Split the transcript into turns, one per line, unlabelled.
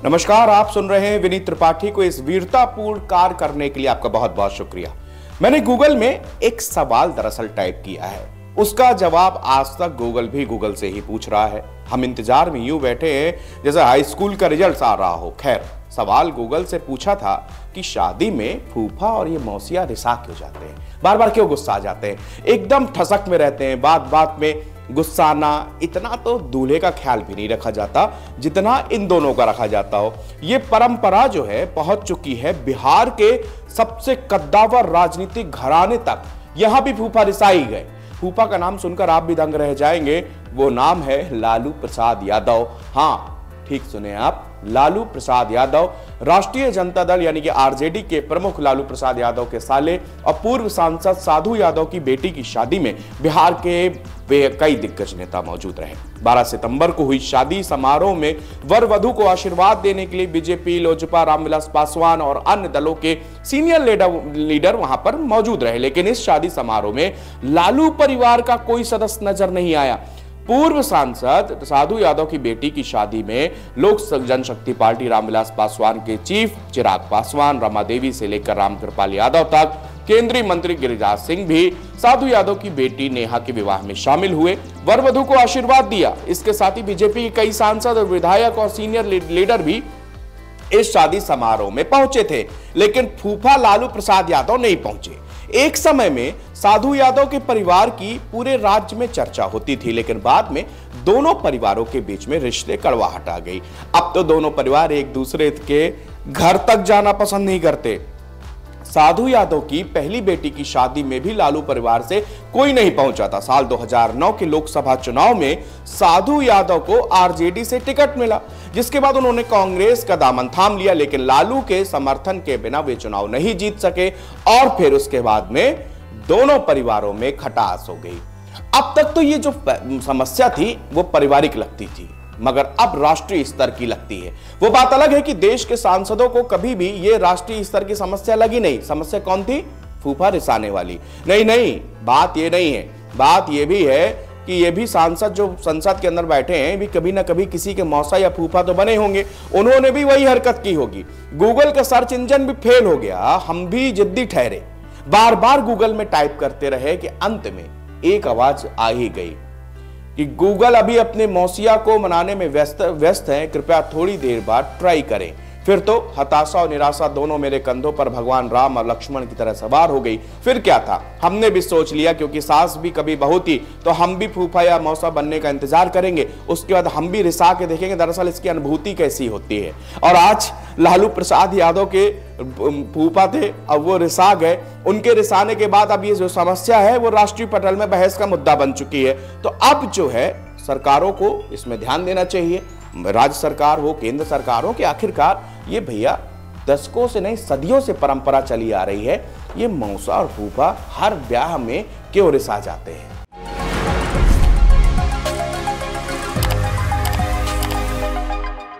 नमस्कार, आप सुन रहे हैं विनीत त्रिपाठी को। इस वीरतापूर्ण कार्य करने के लिए आपका बहुत बहुत शुक्रिया। मैंने गूगल में एक सवाल दरअसल टाइप किया है, उसका जवाब आज तक गूगल से ही पूछ रहा है। हम इंतजार में यूं बैठे हैं जैसे हाई स्कूल का रिजल्ट आ रहा हो। खैर, सवाल गूगल से पूछा था कि शादी में फूफा और ये मौसिया रिसा क्यों जाते हैं, बार बार क्यों गुस्सा आ जाते हैं, एकदम ठसक में रहते हैं, बात बात में गुस्सा आना। इतना तो दूल्हे का ख्याल भी नहीं रखा जाता जितना इन दोनों का रखा जाता हो। ये परंपरा जो है पहुंच चुकी है बिहार के सबसे कद्दावर राजनीतिक घराने तक। यहां भी फूफा रिसाई गए। फूफा का नाम सुनकर आप भी दंग रह जाएंगे। वो नाम है लालू प्रसाद यादव। हाँ, ठीक सुने आप, लालू प्रसाद यादव। राष्ट्रीय जनता दल यानी कि आरजेडी के प्रमुख लालू प्रसाद यादव के साले और पूर्व सांसद साधु यादव की बेटी की शादी में बिहार के कई दिग्गज नेता मौजूद रहे। 12 सितंबर को हुई शादी समारोह में वर वधू को आशीर्वाद देने के लिए बीजेपी, लोजपा, रामविलास पासवान और अन्य दलों के सीनियर लीडर वहां पर मौजूद रहे। लेकिन इस शादी समारोह में लालू परिवार का कोई सदस्य नजर नहीं आया। पूर्व सांसद साधु यादव की बेटी की शादी में लोक जनशक्ति पार्टी, रामविलास पासवान के चीफ चिराग पासवान, रमा देवी से लेकर रामकृपाल यादव तक, केंद्रीय मंत्री गिरिराज सिंह भी साधु यादव की बेटी नेहा के विवाह में शामिल हुए, वर वधू को आशीर्वाद दिया। इसके साथ ही बीजेपी के कई सांसद और विधायक और सीनियर लीडर भी इस शादी समारोह में पहुंचे थे। लेकिन फूफा लालू प्रसाद यादव नहीं पहुंचे। एक समय में साधु यादव के परिवार की पूरे राज्य में चर्चा होती थी, लेकिन बाद में दोनों परिवारों के बीच में रिश्ते कड़वाहट आ गई। अब तो दोनों परिवार एक दूसरे के घर तक जाना पसंद नहीं करते। साधु यादव की पहली बेटी की शादी में भी लालू परिवार से कोई नहीं पहुंचा था। साल 2009 के लोकसभा चुनाव में साधु यादव को आरजेडी से टिकट मिला, जिसके बाद उन्होंने कांग्रेस का दामन थाम लिया। लेकिन लालू के समर्थन के बिना वे चुनाव नहीं जीत सके और फिर उसके बाद में दोनों परिवारों में खटास हो गई। अब तक तो ये जो समस्या थी वो पारिवारिक लगती थी, मगर अब राष्ट्रीय स्तर की लगती है। वो बात अलग है कि देश के सांसदों को कभी भी ये राष्ट्रीय स्तर की समस्या लगी नहीं। समस्या कौन थी? फूफा रिसाने वाली। नहीं, बात ये नहीं है। बात ये भी है कि ये भी सांसद जो संसद के अंदर बैठे हैं भी कभी ना कभी किसी के मौसा या फूफा तो बने होंगे। उन्होंने भी वही हरकत की होगी। गूगल का सर्च इंजन भी फेल हो गया, हम भी जिद्दी ठहरे, बार बार गूगल में टाइप करते रहे कि अंत में एक आवाज आ ही गई कि गूगल अभी अपने मौसिया को मनाने में व्यस्त है, कृपया थोड़ी देर बाद ट्राई करें। फिर तो हताशा और निराशा दोनों मेरे कंधों पर भगवान राम और लक्ष्मण की तरह सवार हो गई। फिर क्या था, हमने भी सोच लिया क्योंकि सास भी कभी बहू थी तो हम भी फूफा या मौसा बनने का इंतजार करेंगे, उसके बाद हम भी रिसा के देखेंगे दरअसल इसकी अनुभूति कैसी होती है। और आज लालू प्रसाद यादव के फूफा थे, अब वो रिसा गए। उनके रिसाने के बाद अब ये जो समस्या है वो राष्ट्रीय पटल में बहस का मुद्दा बन चुकी है। तो अब जो है सरकारों को इसमें ध्यान देना चाहिए, राज्य सरकार हो, केंद्र सरकार हो, कि आखिरकार ये भैया दशकों से नहीं सदियों से परंपरा चली आ रही है, ये मौसा और फूफा हर ब्याह में क्यों रिसा जाते हैं।